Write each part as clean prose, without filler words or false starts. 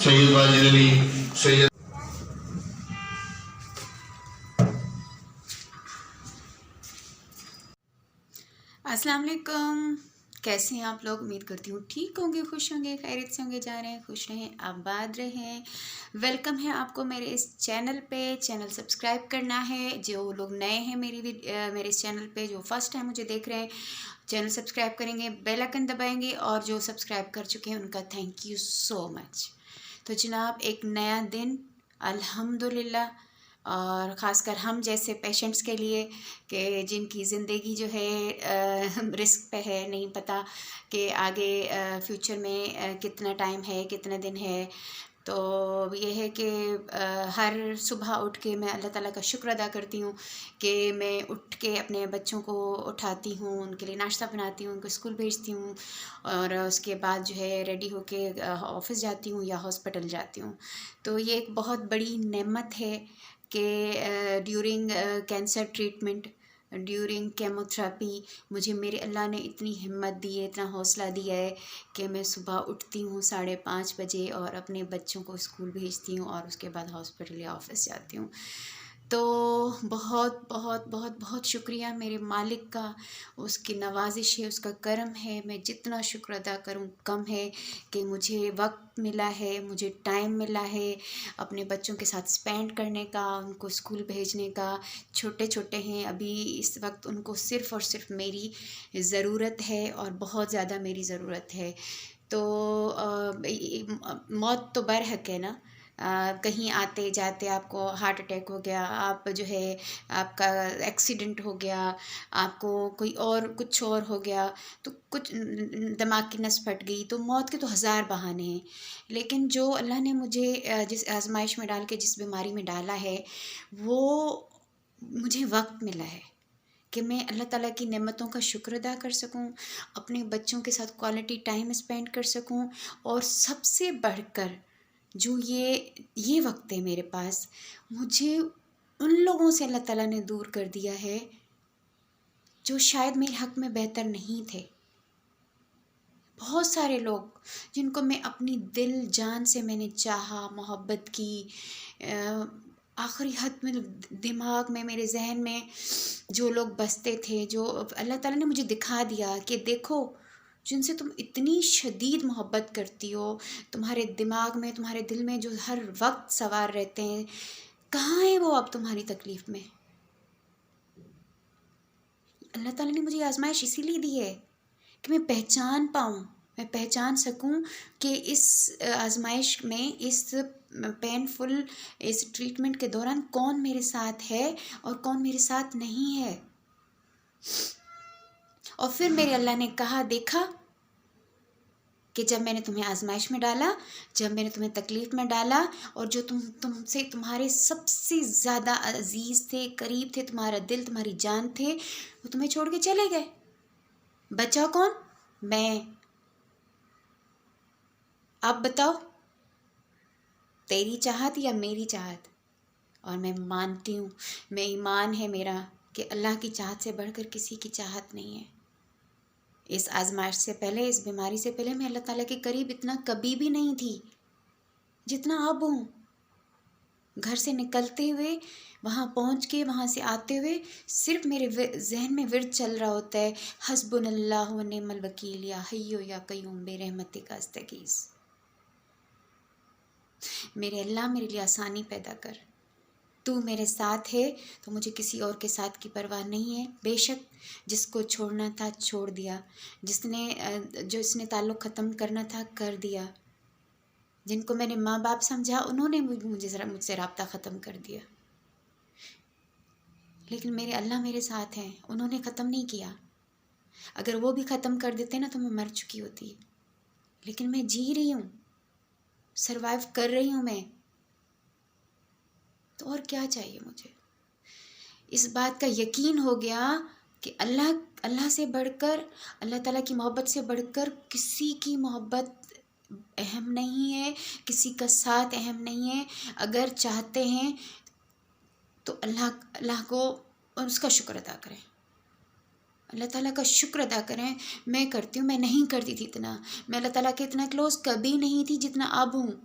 सैयद वाजिद अली, सैयद अस्सलाम वालेकुम। कैसे हैं आप लोग? उम्मीद करती हूँ ठीक होंगे, खुश होंगे, खैरियत से होंगे। जा रहे हैं, खुश रहें, आबाद रहें। वेलकम है आपको मेरे इस चैनल पे। चैनल सब्सक्राइब करना है। जो लोग नए हैं मेरे इस चैनल पे, जो फर्स्ट टाइम मुझे देख रहे हैं, चैनल सब्सक्राइब करेंगे, बेल आइकन दबाएंगे। और जो सब्सक्राइब कर चुके हैं उनका थैंक यू सो मच। तो जनाब, एक नया दिन अल्हम्दुलिल्लाह, और ख़ासकर हम जैसे पेशेंट्स के लिए कि जिनकी ज़िंदगी जो है रिस्क पे है, नहीं पता कि आगे फ्यूचर में कितना टाइम है, कितना दिन है। तो ये है कि हर सुबह उठ के मैं अल्लाह ताला का शुक्र अदा करती हूँ कि मैं उठ के अपने बच्चों को उठाती हूँ, उनके लिए नाश्ता बनाती हूँ, उनको स्कूल भेजती हूँ, और उसके बाद जो है रेडी होके ऑफ़िस जाती हूँ या हॉस्पिटल जाती हूँ। तो ये एक बहुत बड़ी नेमत है कि during cancer treatment, during chemotherapy, मुझे मेरे अल्लाह ने इतनी हिम्मत दी है, इतना हौसला दिया है कि मैं सुबह उठती हूँ 5:30 बजे और अपने बच्चों को स्कूल भेजती हूँ और उसके बाद हॉस्पिटल या ऑफिस जाती हूँ। तो बहुत बहुत बहुत बहुत शुक्रिया मेरे मालिक का, उसकी नवाजिश है, उसका करम है। मैं जितना शुक्र अदा करूँ कम है कि मुझे वक्त मिला है, मुझे टाइम मिला है अपने बच्चों के साथ स्पेंड करने का, उनको स्कूल भेजने का। छोटे छोटे हैं अभी, इस वक्त उनको सिर्फ़ और सिर्फ मेरी ज़रूरत है, और बहुत ज़्यादा मेरी ज़रूरत है। तो मौत तो बरहक है ना। कहीं आते जाते आपको हार्ट अटैक हो गया, आप जो है आपका एक्सीडेंट हो गया, आपको कोई और कुछ और हो गया, तो कुछ दिमाग की नस फट गई, तो मौत के तो हज़ार बहाने हैं। लेकिन जो अल्लाह ने मुझे जिस आजमाइश में डाल के जिस बीमारी में डाला है, वो मुझे वक्त मिला है कि मैं अल्लाह ताला की नेमतों का शुक्र अदा कर सकूं, अपने बच्चों के साथ क्वालिटी टाइम स्पेंड कर सकूं, और सबसे बढ़कर जो ये वक्त है मेरे पास, मुझे उन लोगों से अल्लाह ताला ने दूर कर दिया है जो शायद मेरे हक़ में बेहतर नहीं थे। बहुत सारे लोग जिनको मैं अपनी दिल जान से मैंने चाहा, मोहब्बत की, आखिरी हद में दिमाग में, मेरे जहन में जो लोग बसते थे, जो अल्लाह ताला ने मुझे दिखा दिया कि देखो, जिनसे तुम इतनी शदीद मोहब्बत करती हो, तुम्हारे दिमाग में, तुम्हारे दिल में जो हर वक्त सवार रहते हैं, कहाँ है वो अब तुम्हारी तकलीफ़ में? अल्लाह ताला ने मुझे आजमाइश इसीलिए दी है कि मैं पहचान पाऊँ, मैं पहचान सकूँ कि इस आजमाइश में, इस पेनफुल इस ट्रीटमेंट के दौरान कौन मेरे साथ है और कौन मेरे साथ नहीं है। और फिर मेरे अल्लाह ने कहा, देखा कि जब मैंने तुम्हें आजमाइश में डाला, जब मैंने तुम्हें तकलीफ़ में डाला, और जो तुमसे तुम्हारे सबसे ज़्यादा अजीज़ थे, करीब थे, तुम्हारा दिल, तुम्हारी जान थे, वो तुम्हें छोड़ के चले गए। बचा कौन? मैं। अब बताओ, तेरी चाहत या मेरी चाहत? और मैं मानती हूँ, मैं ईमान है मेरा कि अल्लाह की चाहत से बढ़कर किसी की चाहत नहीं है। इस आजमाइश से पहले, इस बीमारी से पहले, मैं अल्लाह ताला के करीब इतना कभी भी नहीं थी जितना अब हूँ। घर से निकलते हुए, वहाँ पहुँच के, वहाँ से आते हुए, सिर्फ मेरे जहन में विर्द चल रहा होता है, हस्बुनल्लाहु व निअमल वकील, या हय्यो या कय्यूम बिरहमतिका अस्तगीस। मेरे अल्लाह, मेरे लिए आसानी पैदा कर, तू मेरे साथ है तो मुझे किसी और के साथ की परवाह नहीं है। बेशक जिसको छोड़ना था छोड़ दिया, जिसने ताल्लुक़ ख़त्म करना था कर दिया, जिनको मैंने माँ बाप समझा उन्होंने मुझसे राब्ता ख़त्म कर दिया। लेकिन मेरे अल्लाह मेरे साथ हैं, उन्होंने ख़त्म नहीं किया। अगर वो भी ख़त्म कर देते ना तो मैं मर चुकी होती। लेकिन मैं जी रही हूँ, सरवाइव कर रही हूँ मैं, तो और क्या चाहिए मुझे? इस बात का यकीन हो गया कि अल्लाह से बढ़कर, अल्लाह ताला की मोहब्बत से बढ़कर किसी की मोहब्बत अहम नहीं है, किसी का साथ अहम नहीं है। अगर चाहते हैं तो अल्लाह को और उसका शुक्र अदा करें, अल्लाह ताला का शुक्र अदा करें। मैं करती हूँ, मैं नहीं करती थी इतना, मैं अल्लाह ताला के इतना क्लोज़ कभी नहीं थी जितना अब हूँ।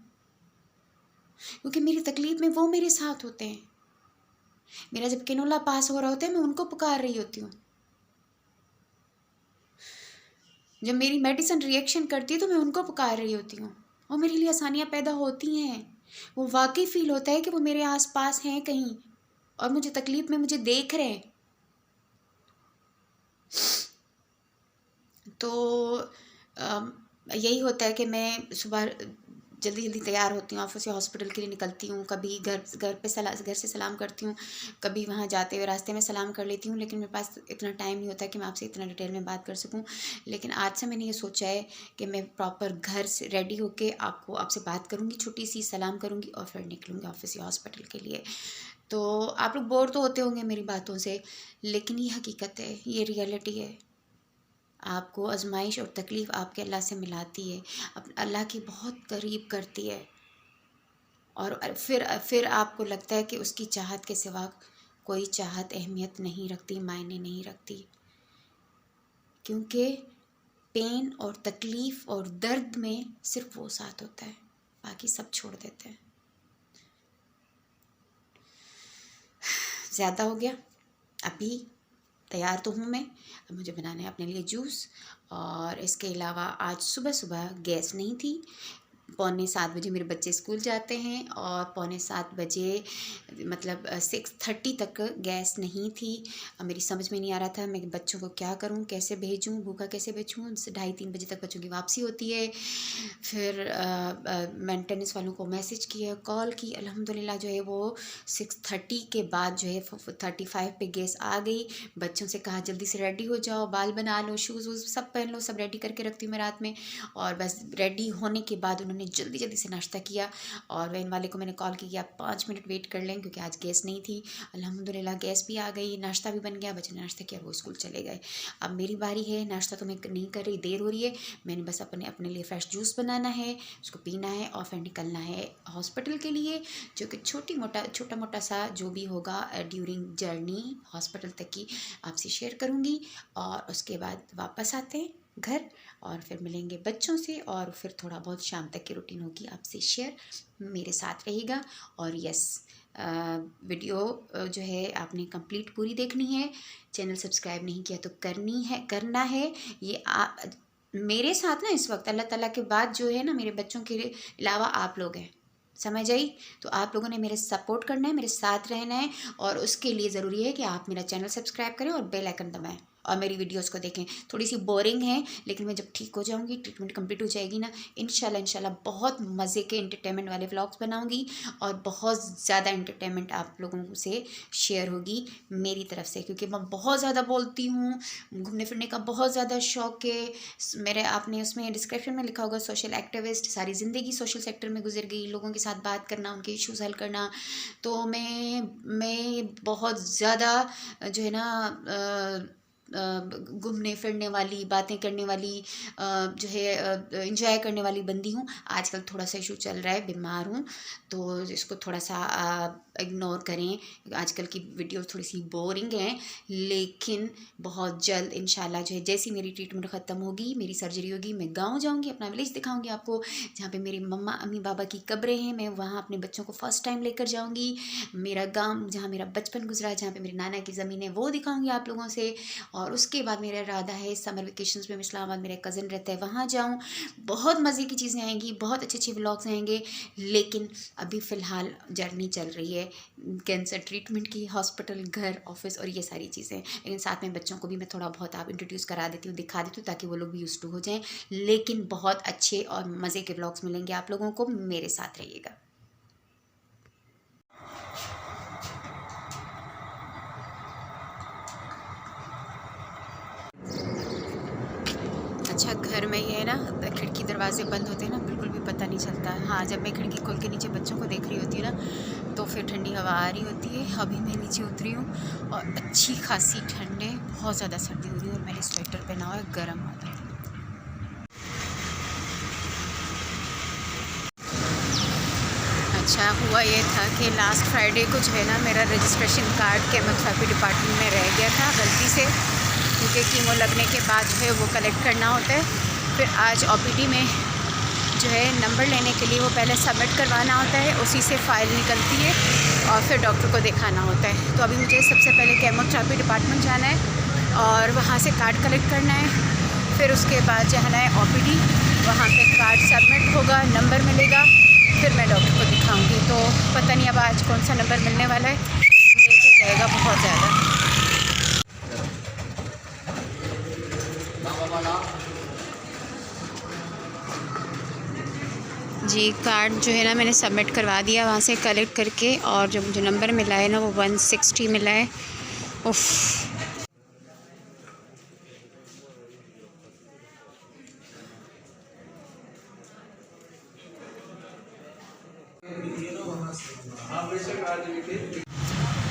क्योंकि मेरी तकलीफ़ में वो मेरे साथ होते हैं। मेरा जब कैनोला पास हो रहा होता है मैं उनको पुकार रही होती हूँ। जब मेरी मेडिसिन रिएक्शन करती है तो मैं उनको पुकार रही होती हूँ और मेरे लिए आसानियाँ पैदा होती हैं। वो वाकई फ़ील होता है कि वो मेरे आसपास हैं कहीं और मुझे तकलीफ़ में मुझे देख रहे हैं। तो यही होता है कि मैं सुबह जल्दी जल्दी तैयार होती हूँ, ऑफिस या हॉस्पिटल के लिए निकलती हूँ। कभी घर घर से सलाम करती हूँ, कभी वहाँ जाते हुए रास्ते में सलाम कर लेती हूँ। लेकिन मेरे पास इतना टाइम नहीं होता कि मैं आपसे इतना डिटेल में बात कर सकूँ। लेकिन आज से मैंने ये सोचा है कि मैं प्रॉपर घर से रेडी होके आपसे बात करूँगी, छोटी सी सलाम करूँगी और फिर निकलूँगी ऑफिस या हॉस्पिटल के लिए। तो आप लोग बोर तो होते होंगे मेरी बातों से, लेकिन ये हकीकत है, ये रियलिटी है। आपको आजमाइश और तकलीफ़ आपके अल्लाह से मिलाती है, अल्लाह के बहुत करीब करती है। और फिर आपको लगता है कि उसकी चाहत के सिवा कोई चाहत अहमियत नहीं रखती, मायने नहीं रखती। क्योंकि पेन और तकलीफ़ और दर्द में सिर्फ वो साथ होता है, बाकी सब छोड़ देते हैं। ज़्यादा हो गया, अभी तैयार तो हूँ मैं। अब मुझे बनाना है अपने लिए जूस। और इसके अलावा आज सुबह सुबह गैस नहीं थी। 6:45 बजे मेरे बच्चे स्कूल जाते हैं और 6:45 बजे मतलब 6:30 तक गैस नहीं थी। अब मेरी समझ में नहीं आ रहा था मैं बच्चों को क्या करूं, कैसे भेजूं, भूखा कैसे भेजूं। 2:30-3 बजे तक बच्चों की वापसी होती है। फिर मेंटेनेंस वालों को मैसेज किया, कॉल की। अल्हम्दुलिल्लाह जो है वो 6:30 के बाद जो है 35 पे गैस आ गई। बच्चों से कहा जल्दी से रेडी हो जाओ, बाल बना लो, शूज़ वूज़ सब पहन लो, सब रेडी करके रखती हूँ मैं रात में। और बस रेडी होने के बाद उन्होंने जल्दी जल्दी से नाश्ता किया और वैन वाले को मैंने कॉल की कि आप 5 मिनट वेट कर लें क्योंकि आज गैस नहीं थी। अल्हम्दुलिल्लाह गैस भी आ गई, नाश्ता भी बन गया, बच्चे ने नाश्ता किया, वो स्कूल चले गए। अब मेरी बारी है, नाश्ता तो मैं नहीं कर रही, देर हो रही है। मैंने बस अपने लिए फ़्रेश जूस बनाना है, उसको पीना है और फिर निकलना है हॉस्पिटल के लिए, जो कि छोटा मोटा सा जो भी होगा ड्यूरिंग जर्नी हॉस्पिटल तक की आपसे शेयर करूँगी। और उसके बाद वापस आते हैं घर और फिर मिलेंगे बच्चों से और फिर थोड़ा बहुत शाम तक की रूटीन होगी आपसे शेयर। मेरे साथ रहेगा। और यस, वीडियो जो है आपने कंप्लीट पूरी देखनी है। चैनल सब्सक्राइब नहीं किया तो करना है। ये मेरे साथ ना इस वक्त अल्लाह ताला के बाद जो है ना, मेरे बच्चों के अलावा आप लोग हैं, समझ आई? तो आप लोगों ने मेरे सपोर्ट करना है, मेरे साथ रहना है। और उसके लिए ज़रूरी है कि आप मेरा चैनल सब्सक्राइब करें और बेल आइकन दबाएं और मेरी वीडियोस को देखें। थोड़ी सी बोरिंग है, लेकिन मैं जब ठीक हो जाऊंगी, ट्रीटमेंट कंप्लीट हो जाएगी ना, इंशाल्लाह बहुत मज़े के एंटरटेनमेंट वाले व्लॉग्स बनाऊंगी और बहुत ज़्यादा एंटरटेनमेंट आप लोगों से शेयर होगी मेरी तरफ से। क्योंकि मैं बहुत ज़्यादा बोलती हूँ, घूमने फिरने का बहुत ज़्यादा शौक़ है। आपने उसमें डिस्क्रिप्शन में लिखा होगा सोशल एक्टिविस्ट, सारी ज़िंदगी सोशल सेक्टर में गुजर गई, लोगों के साथ बात करना, उनके इश्यूज़ हल करना। तो मैं बहुत ज़्यादा जो है ना घूमने फिरने वाली, बातें करने वाली, जो है एंजॉय करने वाली बंदी हूँ। आजकल थोड़ा सा इशू चल रहा है, बीमार हूँ, तो इसको थोड़ा सा इग्नोर करें। आजकल की वीडियो थोड़ी सी बोरिंग हैं, लेकिन बहुत जल्द इंशाल्लाह जो है जैसी मेरी ट्रीटमेंट ख़त्म होगी, मेरी सर्जरी होगी, मैं गाँव जाऊँगी, अपना विलेज दिखाऊँगी आपको, जहाँ पे मेरी मम्मा अम्मी बाबा की कब्रें हैं। मैं वहाँ अपने बच्चों को फ़र्स्ट टाइम लेकर जाऊँगी। मेरा गाँव जहाँ मेरा बचपन गुजरा, जहाँ पे मेरे नाना की ज़मीन है, वो दिखाऊँगी आप लोगों से। और उसके बाद मेरा इरादा है समर वेकेशंस में इस्लामाबाद मेरा कज़न रहता है, वहाँ जाऊँ। बहुत मज़े की चीज़ें आएंगी, बहुत अच्छे व्लॉग्स आएंगे। लेकिन अभी फ़िलहाल जर्नी चल रही है कैंसर ट्रीटमेंट की, हॉस्पिटल, घर, ऑफिस और ये सारी चीज़ें। लेकिन साथ में बच्चों को भी मैं थोड़ा बहुत आप इंट्रोड्यूस करा देती हूँ, दिखा देती हूँ, ताकि वो लोग भी यूज़ टू हो जाएँ। लेकिन बहुत अच्छे और मज़े के व्लॉग्स मिलेंगे आप लोगों को, मेरे साथ रहिएगा। अच्छा, घर में ये है ना, खिड़की दरवाजे बंद होते हैं ना, बिल्कुल भी पता नहीं चलता। हाँ, जब मैं खिड़की खोल के नीचे बच्चों को देख रही होती है ना, तो फिर ठंडी हवा आ रही होती है। अभी मैं नीचे उतरी हूँ और अच्छी खासी ठंड है, बहुत ज़्यादा सर्दी हो रही है और मैंने स्वेटर पहना हुआ है गर्म वाला। अच्छा, हुआ ये था कि लास्ट फ्राइडे को जो है ना, मेरा रजिस्ट्रेशन कार्ड केमोथेरेपी डिपार्टमेंट में रह गया था गलती से, क्योंकि कीमो लगने के बाद जो है वो कलेक्ट करना होता है। फिर आज ओपीडी में जो है नंबर लेने के लिए वो पहले सबमिट करवाना होता है, उसी से फ़ाइल निकलती है और फिर डॉक्टर को दिखाना होता है। तो अभी मुझे सबसे पहले केमोथेरेपी डिपार्टमेंट जाना है और वहाँ से कार्ड कलेक्ट करना है। फिर उसके बाद जाना है OPD, वहाँ पे कार्ड सबमिट होगा, नंबर मिलेगा, फिर मैं डॉक्टर को दिखाऊंगी। तो पता नहीं अब आज कौन सा नंबर मिलने वाला है, लेट हो जाएगा बहुत ज़्यादा। जी कार्ड जो है ना मैंने सबमिट करवा दिया वहाँ से कलेक्ट करके, और जो मुझे नंबर मिला है ना वो 160 मिला है। उफ़,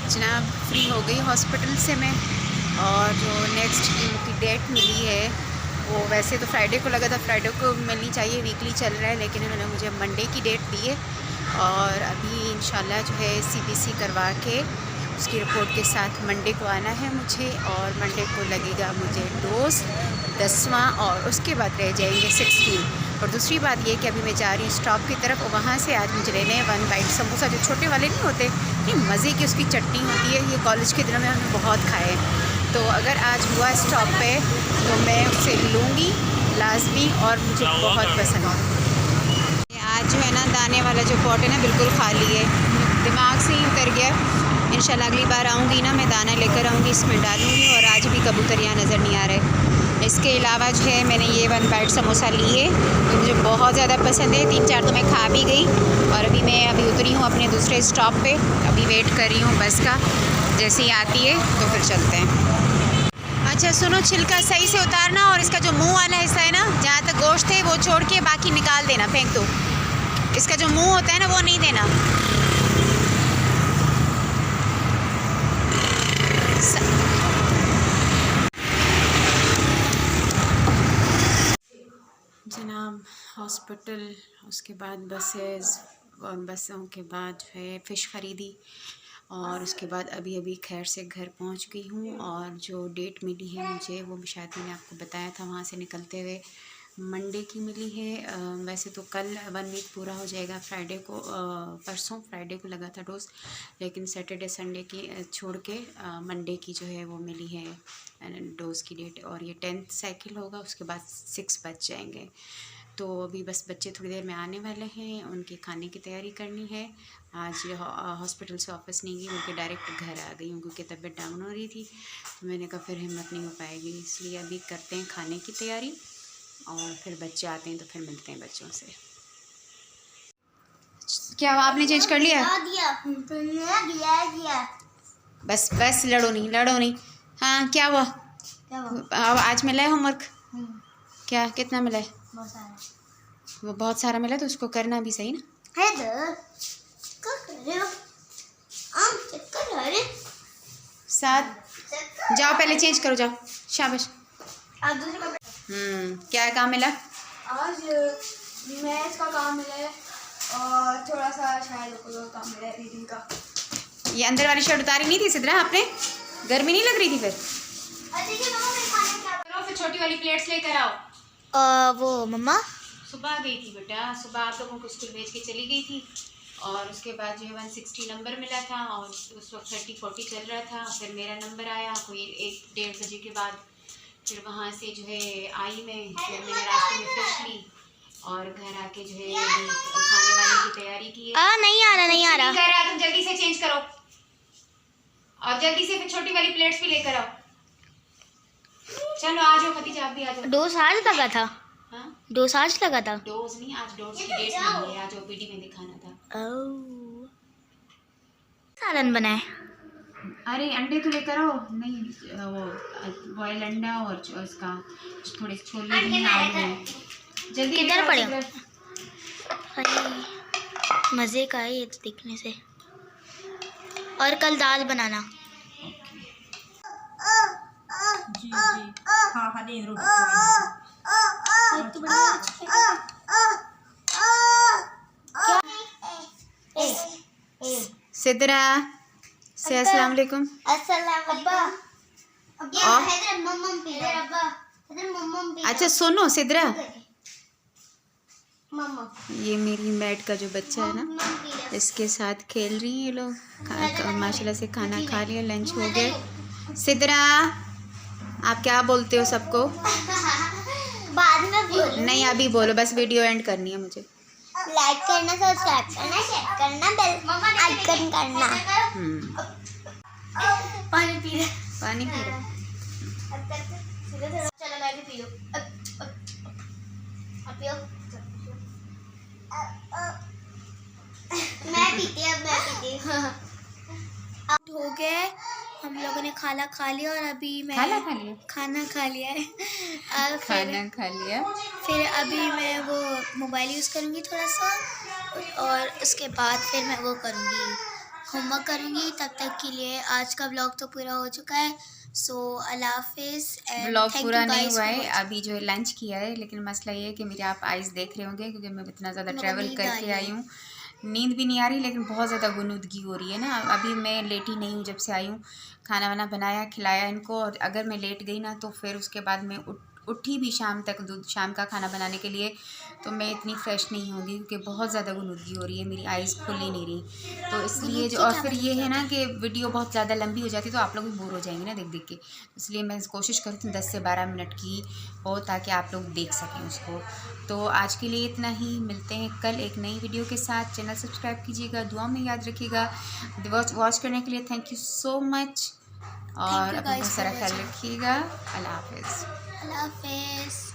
जनाब फ्री हो गई हॉस्पिटल से मैं, और जो नेक्स्ट की डेट मिली है वो वैसे तो फ्राइडे को लगा था, फ्राइडे को मिलनी चाहिए, वीकली चल रहा है, लेकिन उन्होंने मुझे मंडे की डेट दी है। और अभी इंशाल्लाह जो है CBC करवा के उसकी रिपोर्ट के साथ मंडे को आना है मुझे, और मंडे को लगेगा मुझे डोज 10वां, और उसके बाद रह जाएंगे 16। और दूसरी बात ये कि अभी मैं जा रही हूँ स्टॉप की तरफ, और वहाँ से आज मुझे लेने हैं 1 बाइट समोसा, जो छोटे वाले नहीं होते, इतनी मज़े की उसकी चटनी होती है, ये कॉलेज के दिनों में हमने बहुत खाए हैं। तो अगर आज हुआ स्टॉप पे तो मैं उसे लूँगी लाजमी, और मुझे बहुत पसंद है। आज जो है ना दाने वाला जो पॉट है ना बिल्कुल खाली है, दिमाग से ही उतर गया। इंशाल्लाह अगली बार आऊँगी ना मैं दाना लेकर आऊँगी, इसमें डालूँगी। और आज भी कबूतर यहाँ नज़र नहीं आ रहे। इसके अलावा जो है मैंने ये 1 बाइट समोसा लिए, तो मुझे बहुत ज़्यादा पसंद है, 3-4 तो मैं खा भी गई। और अभी उतरी हूँ अपने दूसरे स्टॉप पे, अभी वेट कर रही हूँ बस का, जैसे ही आती है तो फिर चलते हैं। अच्छा सुनो, छिलका सही से उतारना, और इसका जो मुंह वाला हिस्सा है ना, जहाँ तक गोश्त है वो छोड़ के बाकी निकाल देना, फेंक दो। इसका जो मुंह होता है ना वो नहीं देना। जनाब हॉस्पिटल, उसके बाद बसेस, और बसों के बाद जो है फ़िश ख़रीदी, और उसके बाद अभी खैर से घर पहुंच गई हूँ। और जो डेट मिली है मुझे वो भी शायद मैंने आपको बताया था, वहाँ से निकलते हुए मंडे की मिली है। वैसे तो कल 1 वीक पूरा हो जाएगा, फ्राइडे को परसों फ्राइडे को लगा था डोज, लेकिन सैटरडे संडे की छोड़ के मंडे की जो है वो मिली है डोज़ की डेट। और ये 10th साइकिल होगा, उसके बाद 6 बज जाएंगे। तो अभी बस बच्चे थोड़ी देर में आने वाले हैं, उनके खाने की तैयारी करनी है। आज हॉस्पिटल से वापस नहीं गई, बल्कि डायरेक्ट घर आ गई हूँ, क्योंकि तबीयत डाउन हो रही थी। तो मैंने कहा फिर हिम्मत नहीं हो पाएगी, इसलिए अभी करते हैं खाने की तैयारी, और फिर बच्चे आते हैं तो फिर मिलते हैं बच्चों से। क्या आपने चेंज कर लिया? बस बस लड़ो नहीं। हाँ क्या हुआ? आज मिला है होमवर्क? क्या कितना मिला है? वो बहुत सारा मिला, तो उसको करना भी सही ना। साथ जाओ, पहले चेंज करो, जाओ, शाबाश। क्या काम मिला? आज मैथ्स का काम मिला है, और थोड़ा सा शायद काम मिला है रीडिंग का। ये अंदर वाली शर्ट उतारी नहीं थी सिद्रा आपने? गर्मी नहीं लग रही थी? फिर फिर छोटी वाली प्लेट्स लेकर आओ। वो मम्मा सुबह गई थी बेटा, सुबह आप लोगों को स्कूल भेज के चली गई थी, और उसके बाद जो है 160 नंबर मिला था, और उस वक्त 30-40 चल रहा था। फिर मेरा नंबर आया कोई 1-1:30 बजे के बाद। फिर वहाँ से जो है आई मैं, फिर मैंने रास्ते में फिश ली, और घर आके जो है खाने वाने की तैयारी की है। नहीं आ रहा तुम जल्दी से चेंज करो, और जल्दी से फिर छोटी वाली प्लेट्स भी लेकर आओ। चलो आ जाओ खदीजा, आप भी आ जाओ। डोज आज लगा था? हाँ डोज आज लगा था? डोज नहीं, आज डोज की डेट नहीं है, आज OPD में दिखाना था। सालन बनाए? अरे अंडे तो लेकर आओ। नहीं वो बॉयल अंडा, और उसका थोड़े छोले भी हैं, जल्दी किधर पड़े? मज़े का है ये तो दिखने से। और कल दाल बनाना। जी हाँ दे रोटी। सिद्रा से अस्सलाम वालेकुम। अच्छा सुनो सिद्रा, मम्मा ये मेरी मैट का जो बच्चा है ना, इसके साथ खेल रही हैं ये लोग। माशाल्लाह से खाना खा लिया, लंच हो गया। सिद्रा, आप क्या बोलते हो सबको? बाद में बोल। नहीं अभी बोलो, बस वीडियो एंड करनी है मुझे। लाइक करना, सब्सक्राइब करना, शेयर करना, बेल आइकन करना। पानी पी रहे। पानी पी रहे। चलो मैं भी पी लूं। आप पियो। मैं पीती अब हो गए, हम लोगों ने खाना खा लिया और अभी मैं खाना खा लिया? खाना खा लिया है। खाना खा लिया। फिर अभी मैं वो मोबाइल यूज़ करूँगी थोड़ा सा, और उसके बाद फिर मैं वो करूँगी, होमवर्क करूँगी। तब तक के लिए आज का व्लॉग तो पूरा हो चुका है। सो अल्लाह हाफिज़। व्लॉग पूरा नहीं हुआ है, अभी जो है लंच किया है, लेकिन मसला ये है कि मेरे आप आइज़ देख रहे होंगे क्योंकि मैं इतना ज़्यादा ट्रैवल करके आई हूँ। नींद भी नहीं आ रही, लेकिन बहुत ज़्यादा गुनूदगी हो रही है ना। अभी मैं लेटी नहीं हूँ, जब से आई हूँ खाना वाना बनाया, खिलाया इनको, और अगर मैं लेट गई ना तो फिर उसके बाद मैं उठी भी शाम तक शाम का खाना बनाने के लिए, तो मैं इतनी फ्रेश नहीं होंगी क्योंकि बहुत ज़्यादा गुनूदगी हो रही है, मेरी आइज़ खुल ही नहीं रही। तो इसलिए जो, और फिर ये है ना कि वीडियो बहुत ज़्यादा लंबी हो जाती है तो आप लोग भी बोर हो जाएंगे ना देख देख के। इसलिए मैं कोशिश करती हूँ 10 से 12 मिनट की हो, ताकि आप लोग देख सकें उसको। तो आज के लिए इतना ही, मिलते हैं कल एक नई वीडियो के साथ। चैनल सब्सक्राइब कीजिएगा, दुआ में याद रखिएगा। वॉच करने के लिए थैंक यू सो मच, और अपना बहुत सारा ख्याल रखिएगा। अल्लाह हाफिज़। अल्लाह हाफिज़।